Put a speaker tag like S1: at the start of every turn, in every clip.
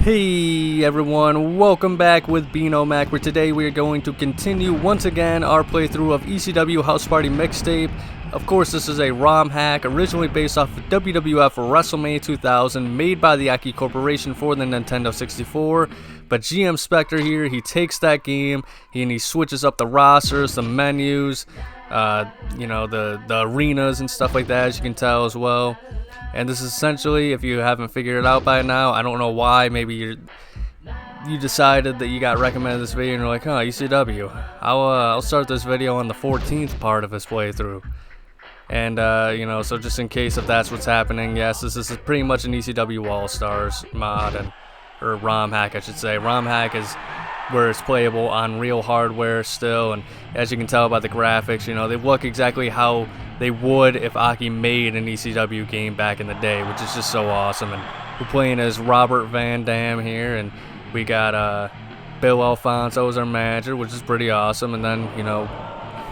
S1: Hey everyone, welcome back with Bino Mac, where today we are going to continue once again our playthrough of ECW House Party Mixtape. Of course, this is a ROM hack originally based off of WWF WrestleMania 2000, made by the Aki Corporation for the Nintendo 64. But G.M.Spectre here, he takes that game and he switches up the rosters, the menus, the arenas and stuff like that, as you can tell as well. And this is essentially, if you haven't figured it out by now, I don't know why, maybe you decided that you got recommended this video and you're like, oh, ECW, I'll start this video on the 14th part of this playthrough. And, so just in case if that's what's happening, yes, this is pretty much an ECW All-Stars mod, or ROM hack, I should say. ROM hack is where it's playable on real hardware still, and as you can tell by the graphics, they look exactly how they would if Aki made an ECW game back in the day, which is just so awesome. And we're playing as Robert Van Dam here, and we got Bill Alfonso as our manager, which is pretty awesome. And then,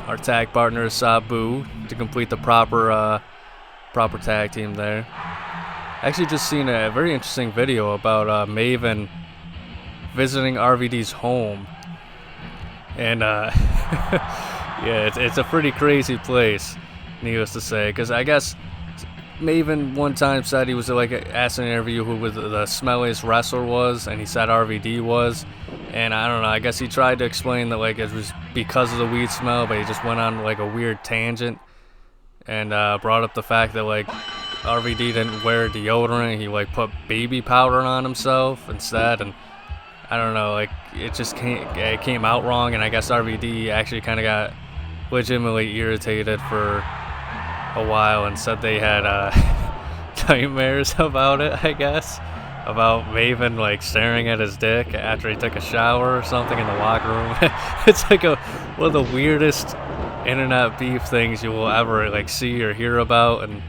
S1: our tag partner is Sabu to complete the proper tag team there. Actually just seen a very interesting video about Maven visiting RVD's home. And yeah, it's a pretty crazy place, needless to say, because I guess Maven one time said he was asked in an interview who was the smelliest wrestler was, and he said RVD was. And I don't know, I guess he tried to explain that it was because of the weed smell, but he just went on a weird tangent and brought up the fact that RVD didn't wear deodorant. He put baby powder on himself instead, and I don't know, it just it came out wrong. And I guess RVD actually kind of got legitimately irritated for a while and said they had nightmares about it, I guess, about Maven staring at his dick after he took a shower or something in the locker room. It's one of the weirdest internet beef things you will ever see or hear about, and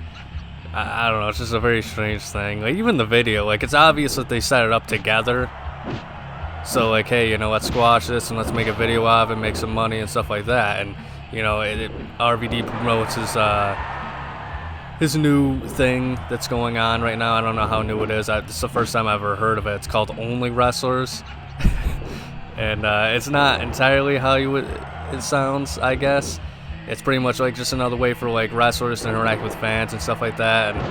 S1: I don't know, it's just a very strange thing. Even the video, it's obvious that they set it up together. So hey, let's squash this and let's make a video out of it, make some money and stuff like that. And RVD promotes his new thing that's going on right now. I don't know how new it is. It's the first time I've ever heard of it. It's called Only Wrestlers. And it's not entirely how it sounds, I guess. It's pretty much just another way for wrestlers to interact with fans and stuff like that. And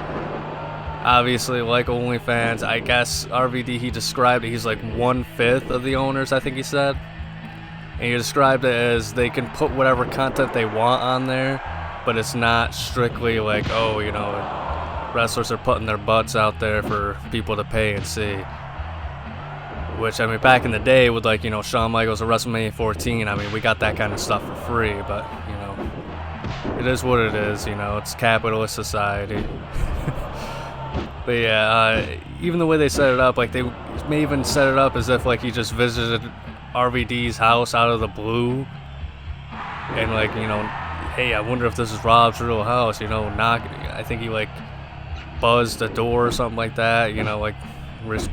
S1: obviously, OnlyFans, I guess RVD, he described it, he's 1/5 of the owners, I think he said. And he described it as they can put whatever content they want on there, but it's not strictly wrestlers are putting their butts out there for people to pay and see. Which, I mean, back in the day with Shawn Michaels at WrestleMania 14, I mean, we got that kind of stuff for free, but it is what it is, it's capitalist society. But yeah, even the way they set it up, they may even set it up as if he just visited RVD's house out of the blue, and hey, I wonder if this is Rob's real house, I think he buzzed the door or something like that, rich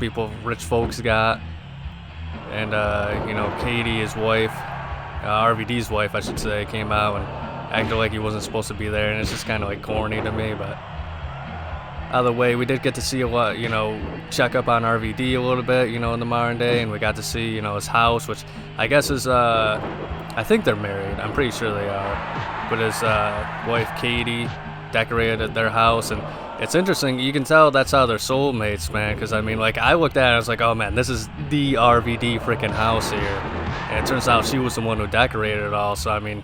S1: folks got. And Katie, his wife, RVD's wife I should say, came out and acted like he wasn't supposed to be there, and it's just kind of corny to me. But either way, we did get to see a lot, check up on RVD a little bit, in the modern day, and we got to see, his house, which I guess is, I think they're married, I'm pretty sure they are, but his wife Katie decorated their house, and it's interesting, you can tell that's how they're soulmates, man, because I mean, I looked at it and I was like, oh man, this is the RVD freaking house here, and it turns out she was the one who decorated it all, so I mean,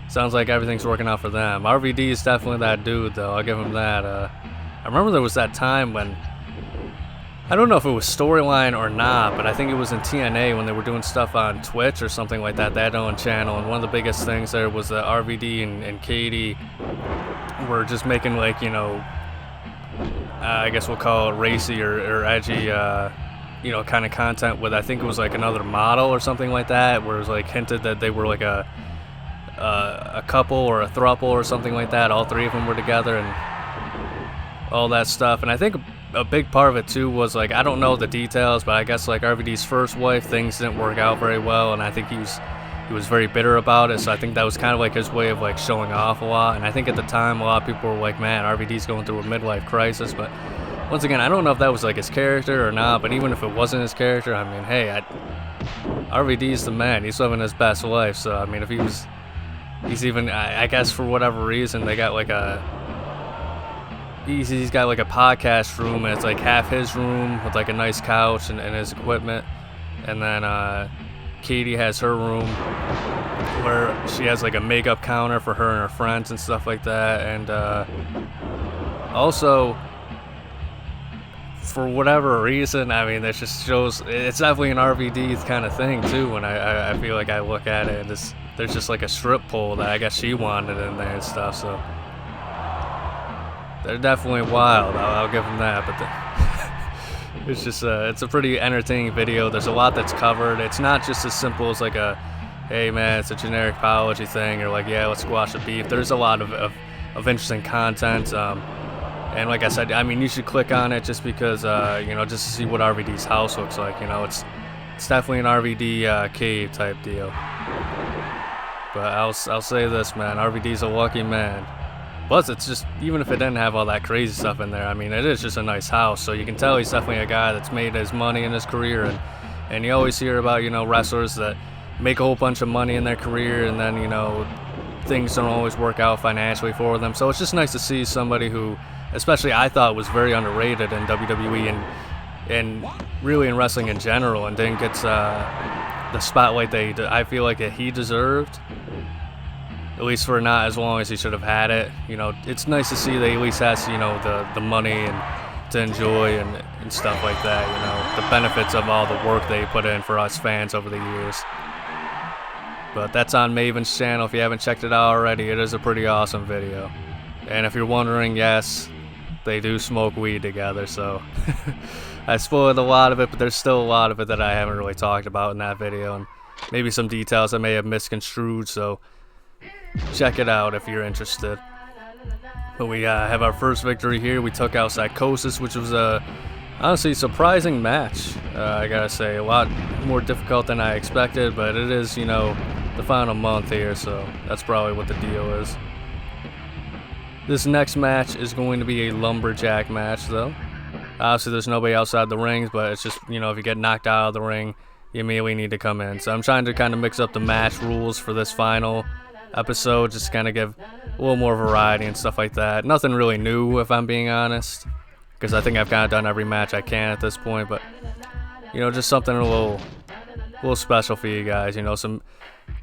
S1: sounds like everything's working out for them. RVD is definitely that dude, though, I'll give him that. I remember there was that time when, I don't know if it was Storyline or not, but I think it was in TNA when they were doing stuff on Twitch or something like that. They had their own channel, and one of the biggest things there was that RVD and Katie were just making I guess we'll call it racy or edgy, kind of content with, I think it was another model or something like that, where it was hinted that they were a couple or a throuple or something like that. All three of them were together and all that stuff. And I think a big part of it too was I don't know the details, but I guess RVD's first wife, things didn't work out very well, and I think he was very bitter about it. So I think that was kind of his way of showing off a lot. And I think at the time a lot of people were man, RVD's going through a midlife crisis, but once again, I don't know if that was like his character or not, but even if it wasn't his character, I mean, hey, RVD's the man. He's living his best life. So I mean, if he's even, I guess for whatever reason, they got like he's got like a podcast room, and it's like half his room with like a nice couch and his equipment, and then Katie has her room where she has like a makeup counter for her and her friends and stuff like that. And also, for whatever reason, I mean, that just shows it's definitely an RVD kind of thing too. And I feel like I look at it, and there's just like a strip pole that I guess she wanted in there and stuff. So they're definitely wild. I'll give them that. But it's just it's a pretty entertaining video. There's a lot that's covered. It's not just as simple as like a, hey man, it's a generic apology thing, or like, yeah, let's squash the beef. There's a lot of interesting content. And like I said, I mean, you should click on it just because, you know, just to see what RVD's house looks like. You know, it's definitely an RVD cave type deal. But I'll say this, man, RVD's a lucky man. Plus, it's just, even if it didn't have all that crazy stuff in there, I mean, it is just a nice house. So you can tell he's definitely a guy that's made his money in his career. And you always hear about, you know, wrestlers that make a whole bunch of money in their career, and then, you know, things don't always work out financially for them. So it's just nice to see somebody who, especially I thought, was very underrated in WWE and really in wrestling in general, and didn't get the spotlight that I feel like that he deserved, at least for not as long as he should have had it. You know, it's nice to see that he at least has, you know, the money and to enjoy and stuff like that, you know, the benefits of all the work they put in for us fans over the years. But that's on Maven's channel. If you haven't checked it out already, it is a pretty awesome video. And if you're wondering, yes, they do smoke weed together, so I spoiled a lot of it, but there's still a lot of it that I haven't really talked about in that video, and maybe some details I may have misconstrued, so check it out if you're interested. But we have our first victory here. We took out Psychosis, which was a honestly surprising match. I gotta say, a lot more difficult than I expected, but it is, you know, the final month here, so that's probably what the deal is. This next match is going to be a lumberjack match, though. Obviously, there's nobody outside the rings, but it's just, you know, if you get knocked out of the ring, you immediately need to come in. So I'm trying to kind of mix up the match rules for this final episode, just to kind of give a little more variety and stuff like that. Nothing really new, if I'm being honest, because I think I've kind of done every match I can at this point, but, you know, just something a little special for you guys, you know, some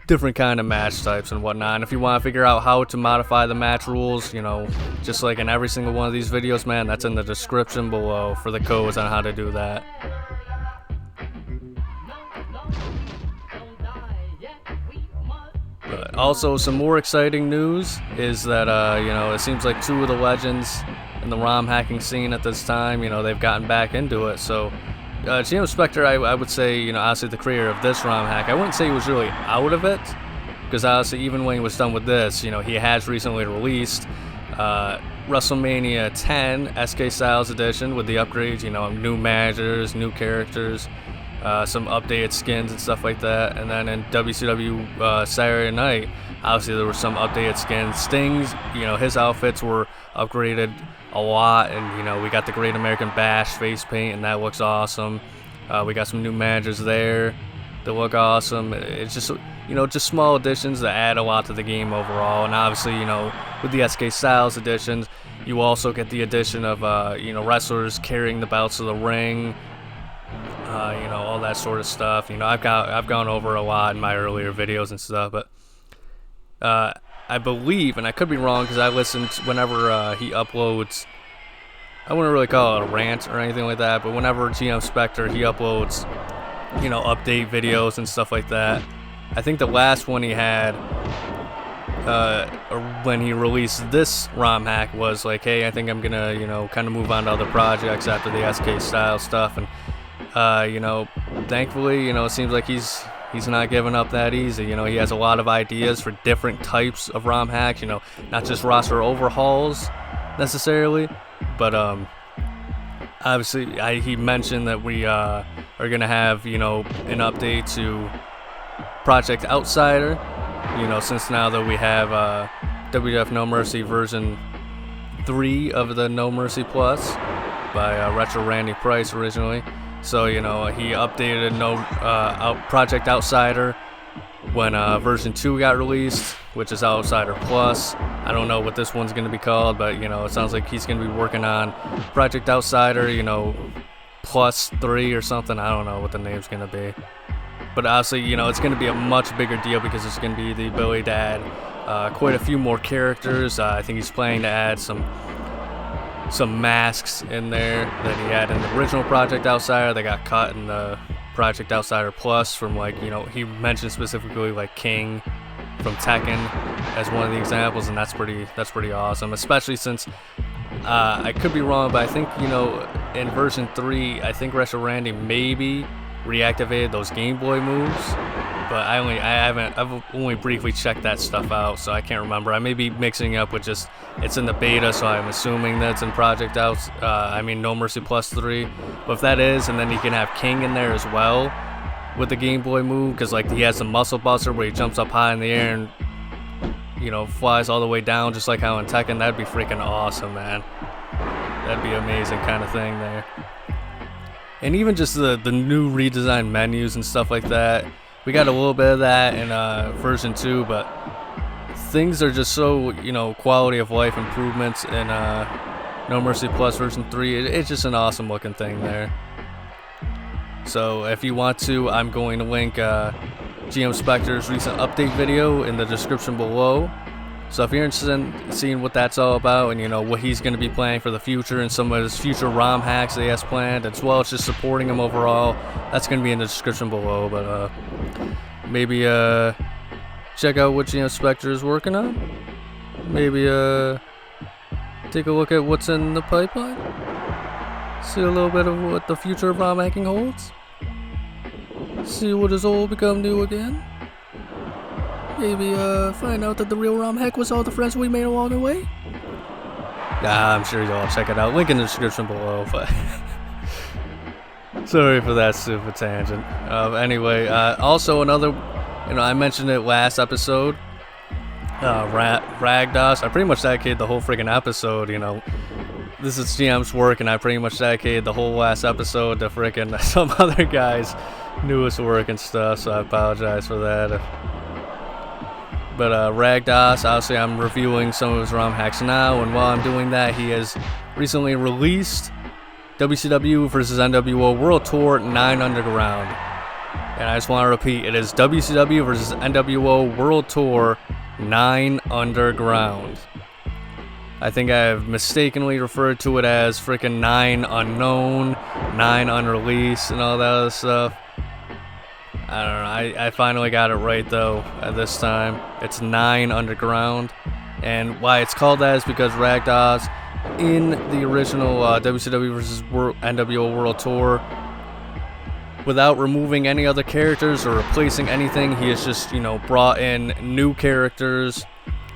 S1: different kind of match types and whatnot. And if you want to figure out how to modify the match rules, you know, just like in every single one of these videos, man, that's in the description below for the codes on how to do that. But also, some more exciting news is that, you know, it seems like two of the legends in the ROM hacking scene at this time, you know, they've gotten back into it. So G.M.Spectre, I would say, you know, honestly, the creator of this ROM hack, I wouldn't say he was really out of it, because honestly, even when he was done with this, you know, he has recently released WrestleMania 10 SK Styles Edition with the upgrades, you know, new managers, new characters, some updated skins and stuff like that. And then in WCW Saturday Night, obviously there were some updated skins. Sting's, you know, his outfits were upgraded a lot, and, you know, we got the Great American Bash face paint, and that looks awesome. We got some new managers there that look awesome. It's just, you know, just small additions that add a lot to the game overall. And obviously, you know, with the SK Styles editions, you also get the addition of, you know, wrestlers carrying the belts to the ring, you know, all that sort of stuff. You know, I've gone over a lot in my earlier videos and stuff, but I believe, and I could be wrong because I listened whenever he uploads, I wouldn't really call it a rant or anything like that, but whenever G.M.Spectre, he uploads, you know, update videos and stuff like that. I think the last one he had, or when he released this ROM hack, was like, hey, I think I'm gonna, you know, kind of move on to other projects after the SK Style stuff. And you know, thankfully, you know, it seems like he's not giving up that easy. You know, he has a lot of ideas for different types of ROM hacks, you know, not just roster overhauls necessarily, but obviously he mentioned that we are going to have, you know, an update to Project Outsider, you know, since now that we have WWF No Mercy version 3 of the No Mercy Plus. by Retro Randy Price originally. So, you know, he updated Project Outsider when version 2 got released, which is Outsider Plus. I don't know what this one's going to be called, but, you know, it sounds like he's going to be working on Project Outsider, you know, Plus 3 or something. I don't know what the name's going to be. But obviously, you know, it's going to be a much bigger deal because it's going to be the ability to add quite a few more characters. I think he's planning to add some masks in there that he had in the original Project Outsider. They got cut in the Project Outsider Plus from, like, you know, he mentioned specifically like King from Tekken as one of the examples, and that's pretty awesome, especially since I could be wrong, but I think, you know, in version 3, I think Retro Randy maybe reactivated those Game Boy moves, but I've only briefly checked that stuff out, so I can't remember. I may be mixing it up with just, it's in the beta, so I'm assuming that it's in Project No Mercy Plus 3. But if that is, and then you can have King in there as well with the Game Boy move, because like he has the Muscle Buster where he jumps up high in the air and, you know, flies all the way down just like how in Tekken. That'd be freaking awesome, man. That'd be amazing kind of thing there. And even just the new redesigned menus and stuff like that. We got a little bit of that in version 2, but things are just so, you know, quality of life improvements in No Mercy Plus version 3. It's just an awesome looking thing there. So if you want to, I'm going to link G.M.Spectre's recent update video in the description below. So if you're interested in seeing what that's all about and, you know, what he's going to be planning for the future and some of his future ROM hacks that he has planned, as well as just supporting him overall, that's going to be in the description below. But maybe check out what G.M.Spectre is working on. Maybe take a look at what's in the pipeline. See a little bit of what the future of ROM hacking holds. See what is old become new again. Maybe find out that the real ROM hack was all the friends we made along the way. I'm sure you'll all check it out. Link in the description below. But sorry for that stupid tangent. Anyway, also another, you know, I mentioned it last episode. RagDas. I pretty much dedicated the whole freaking episode. You know, this is GM's work, and I pretty much dedicated the whole last episode to freaking some other guy's newest work and stuff. So I apologize for that. But RagDas, obviously I'm reviewing some of his ROM hacks now, and while I'm doing that, he has recently released WCW vs. NWO World Tour 9 Underground. And I just want to repeat, it is WCW vs. NWO World Tour 9 Underground. I think I've mistakenly referred to it as freaking 9 Unknown, 9 Unreleased, and all that other stuff. I don't know, I finally got it right though at this time. It's 9 Underground, and why it's called that is because RagDas, in the original WCW vs. NWO World Tour, without removing any other characters or replacing anything, he has just, you know, brought in new characters,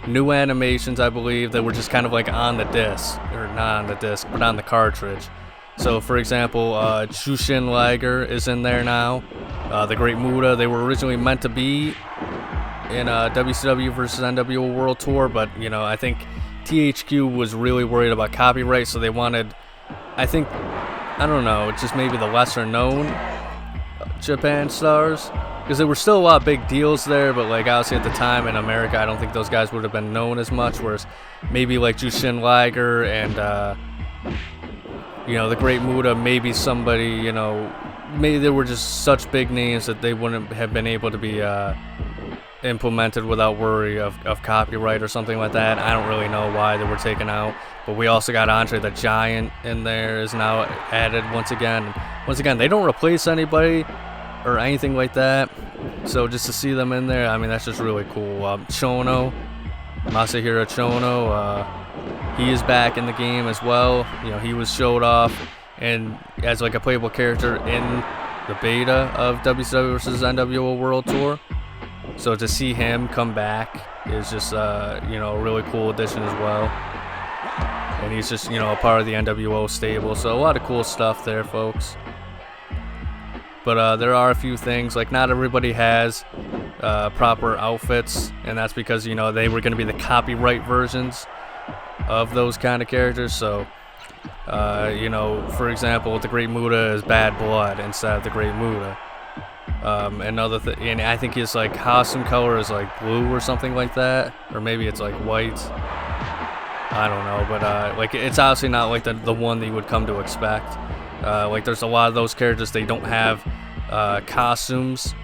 S1: new animations, I believe, that were just kind of like on the disc, or not on the disc, but on the cartridge. So, for example, Jushin Liger is in there now. The Great Muta, they were originally meant to be in WCW vs. NWO World Tour, but, you know, I think THQ was really worried about copyright, so they wanted, I think, I don't know, just maybe the lesser known Japan stars, because there were still a lot of big deals there, but like obviously at the time in America, I don't think those guys would have been known as much, whereas maybe like Jushin Liger and you know, the Great Muta, maybe somebody, you know, maybe they were just such big names that they wouldn't have been able to be implemented without worry of copyright or something like that. I don't really know why they were taken out. But we also got Andre the Giant in there, is now added once again. Once again, they don't replace anybody or anything like that. So just to see them in there, I mean, that's just really cool. Chono, Masahiro Chono, he is back in the game as well. You know, he was showed off and as like a playable character in the beta of WCW vs. NWO World Tour. So to see him come back is just, you know, a really cool addition as well. And he's just, you know, a part of the NWO stable. So a lot of cool stuff there, folks. But there are a few things, like not everybody has proper outfits. And that's because, you know, they were going to be the copyright versions of those kind of characters. So You know, for example, the Great Muta is Bad Blood instead of the Great Muta. And I think his like costume color is like blue or something like that, or maybe it's like white. I don't know, but like it's obviously not like the one that you would come to expect. Like there's a lot of those characters, they don't have costumes,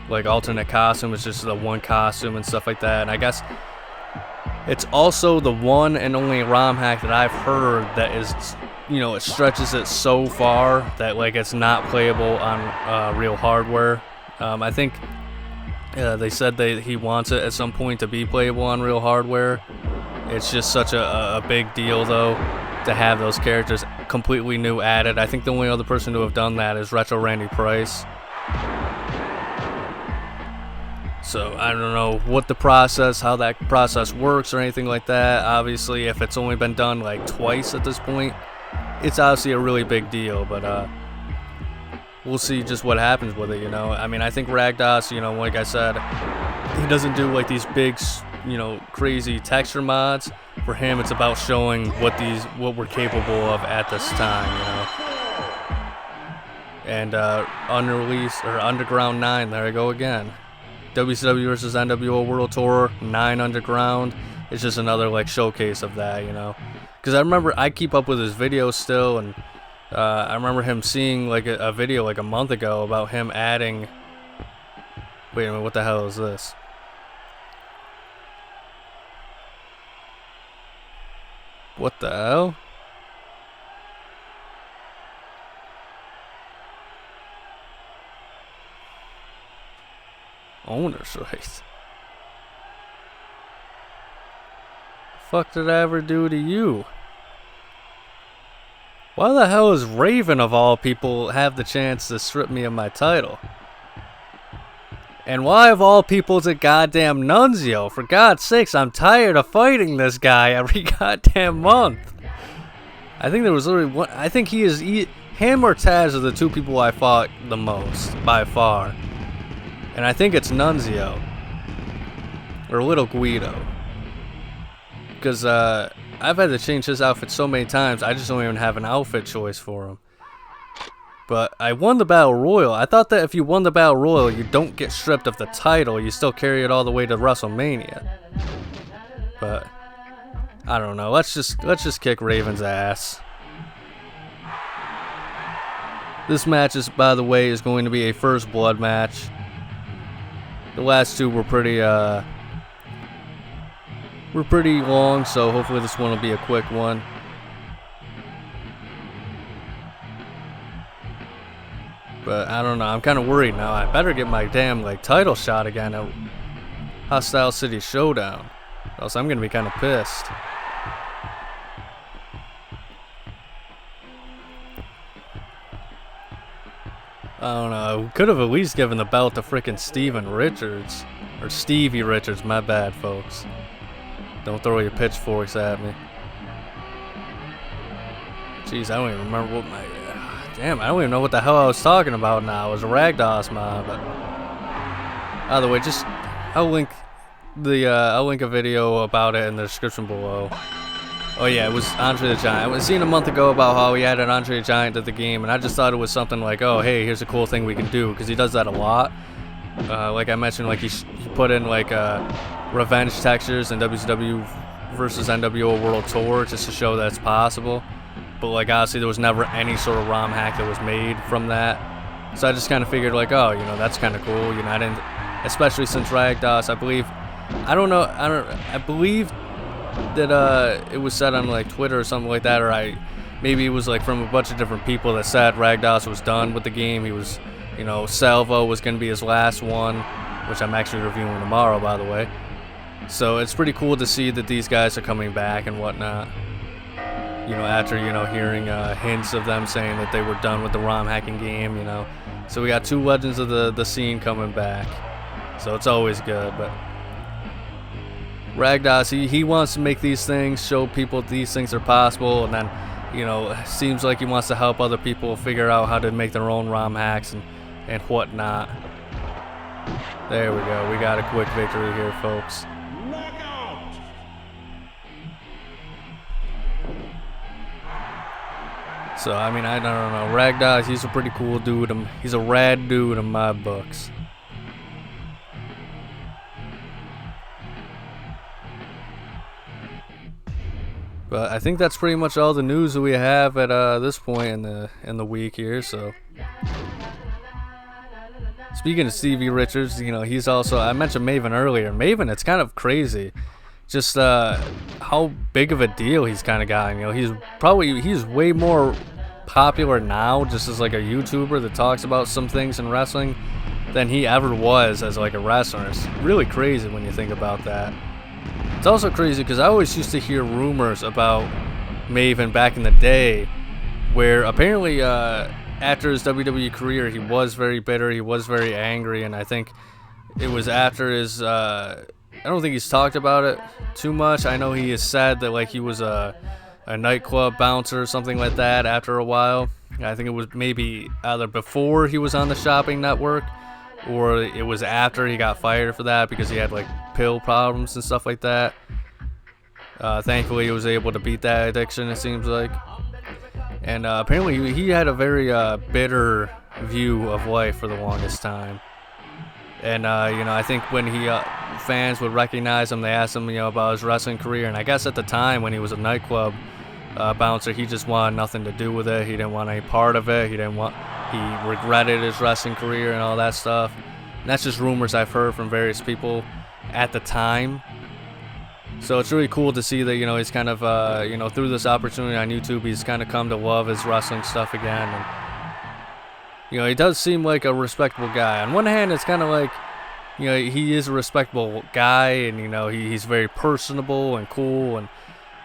S1: like alternate costume. It's just the one costume and stuff like that. And I guess it's also the one and only ROM hack that I've heard that is, you know, it stretches it so far that like it's not playable on real hardware. I think they said he wants it at some point to be playable on real hardware. It's just such a big deal though to have those characters completely new added. I think the only other person to have done that is Retro Randy Price. So I don't know what the process, how that process works or anything like that. Obviously, if it's only been done like twice at this point, it's obviously a really big deal, but we'll see just what happens with it, you know. I mean, I think RagDas, you know, like I said, he doesn't do like these big, you know, crazy texture mods. For him, it's about showing what we're capable of at this time, you know. And unreleased or Underground 9, there I go again. WCW versus NWO World Tour 9 Underground. It's just another like showcase of that, you know. Because I remember I keep up with his videos still, and I remember him seeing like a video like a month ago about him adding. Wait a minute, what the hell is this? What the hell? Owner's rights. Fuck did I ever do to you? Why the hell is Raven of all people have the chance to strip me of my title? And why of all people is it goddamn Nunzio? For God's sakes, I'm tired of fighting this guy every goddamn month. I think there was literally one. I think him or Taz are the two people I fought the most by far. And I think it's Nunzio. Or Little Guido. Because I've had to change his outfit so many times, I just don't even have an outfit choice for him. But I won the Battle Royal. I thought that if you won the Battle Royal, you don't get stripped of the title. You still carry it all the way to WrestleMania. But I don't know. Let's just kick Raven's ass. This match is, by the way, is going to be a first blood match. The last two were pretty long, so hopefully this one will be a quick one. But I don't know, I'm kind of worried now. I better get my damn like title shot again at Hostile City Showdown, or else I'm gonna be kind of pissed. I don't know, I could have at least given the belt to frickin' Steven Richards. Or Stevie Richards, my bad, folks. Don't throw your pitchforks at me. Jeez, I don't even remember what my... damn, I don't even know what the hell I was talking about now. It was a RagDas mod, but... By the way, just... I'll link a video about it in the description below. Oh yeah, it was Andre the Giant. I was seeing a month ago about how he added Andre the Giant to the game, and I just thought it was something like, oh hey, here's a cool thing we can do, because he does that a lot. Like I mentioned, like he put in like revenge textures in WCW versus NWO World Tour just to show that it's possible. But like honestly, there was never any sort of ROM hack that was made from that. So I just kind of figured like, oh, you know, that's kind of cool. You know, I didn't, especially since RagDas, I believe, I believe that it was said on like Twitter or something like that, or maybe it was like from a bunch of different people that said RagDas was done with the game. He was, you know, Salvo was going to be his last one, which I'm actually reviewing tomorrow, by the way. So it's pretty cool to see that these guys are coming back and whatnot. You know, after, you know, hearing hints of them saying that they were done with the ROM hacking game, you know. So we got two legends of the scene coming back. So it's always good, but RagDas, he wants to make these things, show people these things are possible, and then, you know, seems like he wants to help other people figure out how to make their own ROM hacks and whatnot. There we go. We got a quick victory here, folks. So, I mean, I don't know. RagDas, he's a pretty cool dude. He's a rad dude in my books. But I think that's pretty much all the news that we have at this point in the week here. So, speaking of Stevie Richards, you know, he's also, I mentioned Maven earlier. Maven, it's kind of crazy, just how big of a deal he's kind of gotten. You know, he's way more popular now, just as like a YouTuber that talks about some things in wrestling, than he ever was as like a wrestler. It's really crazy when you think about that. It's also crazy because I always used to hear rumors about Maven back in the day, where apparently after his WWE career he was very bitter, he was very angry, and I think it was after his I don't think he's talked about it too much. I know he has said that like he was a nightclub bouncer or something like that after a while. I think it was maybe either before he was on the shopping network, or it was after he got fired for that because he had like pill problems and stuff like that. Thankfully he was able to beat that addiction, it seems like. And apparently he had a very bitter view of life for the longest time. And you know, I think when fans would recognize him, they asked him, you know, about his wrestling career, and I guess at the time when he was a nightclub bouncer, he just wanted nothing to do with it. He didn't want any part of it. He regretted his wrestling career and all that stuff. And that's just rumors I've heard from various people at the time. So it's really cool to see that, you know, he's kind of you know, through this opportunity on YouTube, he's kind of come to love his wrestling stuff again. And you know, he does seem like a respectable guy. On one hand, it's kind of like, you know, he is a respectable guy, and you know, he's very personable and cool, and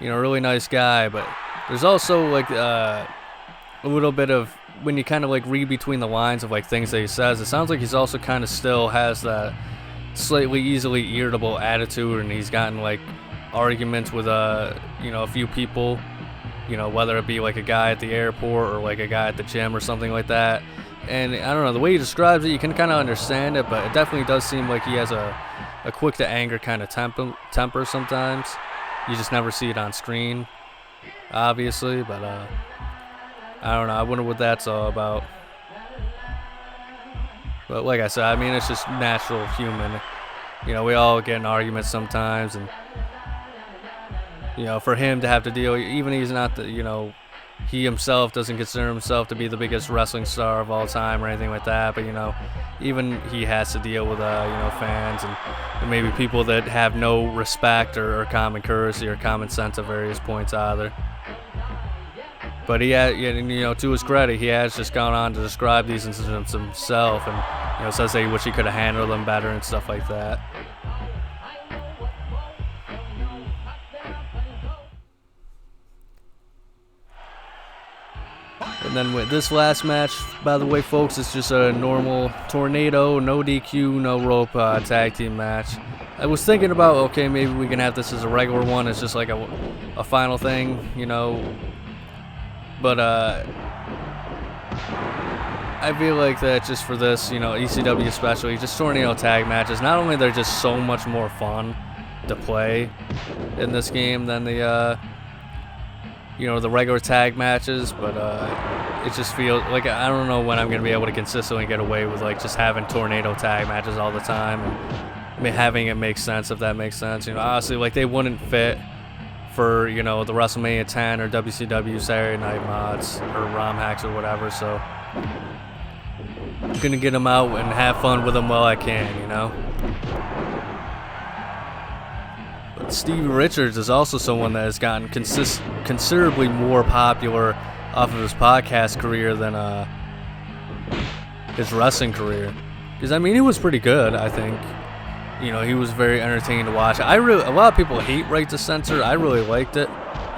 S1: you know, really nice guy. But there's also like a little bit of, when you kind of like read between the lines of like things that he says, it sounds like he's also kind of still has that slightly easily irritable attitude, and he's gotten like arguments with you know, a few people, you know, whether it be like a guy at the airport or like a guy at the gym or something like that. And I don't know, the way he describes it, you can kind of understand it, but it definitely does seem like he has a quick to anger kind of temper sometimes. You just never see it on screen, obviously, but I don't know, I wonder what that's all about. But like I said, I mean, it's just natural human. You know, we all get in arguments sometimes, and you know, for him to have to deal, even he's not the, you know, he himself doesn't consider himself to be the biggest wrestling star of all time or anything like that, but you know, even he has to deal with you know, fans and maybe people that have no respect or common courtesy or common sense at various points either. But he had, you know, to his credit, he has just gone on to describe these incidents himself, and you know, says that he wish he could have handled them better and stuff like that. And then with this last match, by the way, folks, it's just a normal tornado, no DQ, no rope tag team match. I was thinking about, okay, maybe we can have this as a regular one. It's just like a final thing, you know. But I feel like that just for this, you know, ECW especially, just tornado tag matches, not only they're just so much more fun to play in this game than the you know, the regular tag matches, but it just feels like I don't know when I'm going to be able to consistently get away with like just having tornado tag matches all the time, and having it make sense, if that makes sense. You know, honestly, like they wouldn't fit for, you know, the WrestleMania 10 or WCW Saturday Night Mods or ROM hacks or whatever, so I'm going to get them out and have fun with them while I can, you know. Stevie Richards is also someone that has gotten considerably more popular off of his podcast career than his wrestling career. Because I mean, he was pretty good, I think. You know, he was very entertaining to watch. A lot of people hate Right to Censor. I really liked it.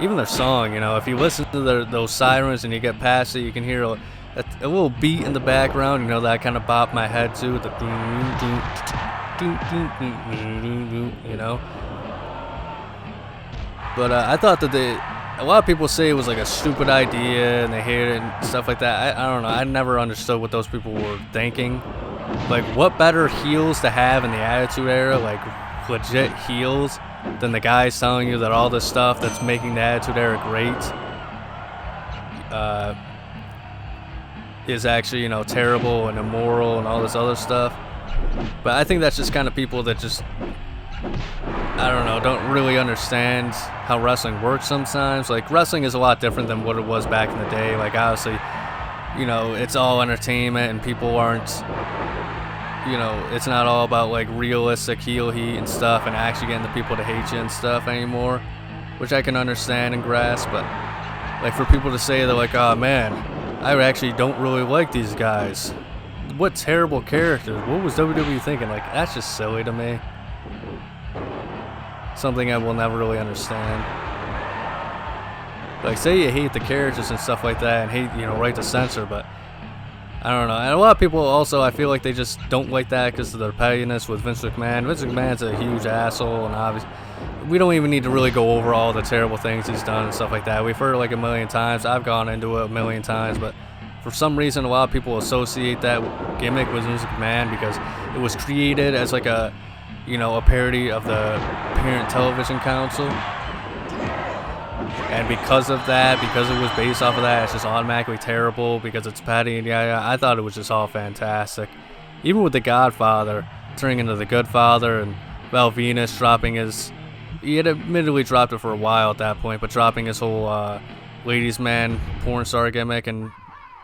S1: Even their song, you know, if you listen to those sirens and you get past it, you can hear a little beat in the background. You know, that kind of bop my head too. The you know. But I thought that a lot of people say it was like a stupid idea and they hate it and stuff like that. I don't know. I never understood what those people were thinking. Like, what better heels to have in the Attitude Era, like legit heels, than the guys telling you that all this stuff that's making the Attitude Era great is actually, you know, terrible and immoral and all this other stuff. But I think that's just kind of people that just, I don't know, don't really understand how wrestling works sometimes. Like, wrestling is a lot different than what it was back in the day. Like, obviously, you know, it's all entertainment and people aren't, you know, it's not all about like realistic heel heat and stuff and actually getting the people to hate you and stuff anymore, which I can understand and grasp. But like, for people to say they're like, oh man, I actually don't really like these guys, what terrible characters, what was WWE thinking? Like, that's just silly to me. Something I will never really understand. Like, say you hate the characters and stuff like that and hate, you know, right to censor, but I don't know. And a lot of people also, I feel like they just don't like that because of their pettiness with Vince McMahon. Vince McMahon's a huge asshole, and obviously we don't even need to really go over all the terrible things he's done and stuff like that. We've heard it like a million times. I've gone into it a million times, but for some reason a lot of people associate that gimmick with Vince McMahon because it was created as like a, you know, a parody of the Parent Television Council. And because of that, because it was based off of that, it's just automatically terrible because it's petty. And yeah, I thought it was just all fantastic. Even with The Godfather turning into The Good Father, and Val Venus dropping his, he had admittedly dropped it for a while at that point, but dropping his whole ladies man porn star gimmick and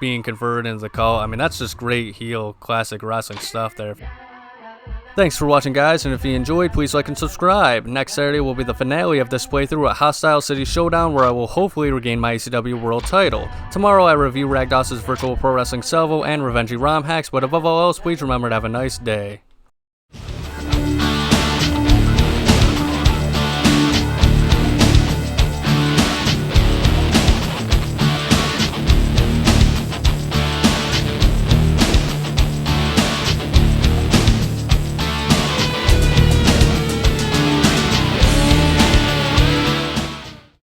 S1: being converted into the cult. I mean, that's just great heel classic wrestling stuff there. Thanks for watching, guys, and if you enjoyed, please like and subscribe. Next Saturday will be the finale of this playthrough at Hostile City Showdown, where I will hopefully regain my ECW World title. Tomorrow I review RagDas' Virtual Pro Wrestling Salvo and Revenge ROM hacks, but above all else, please remember to have a nice day.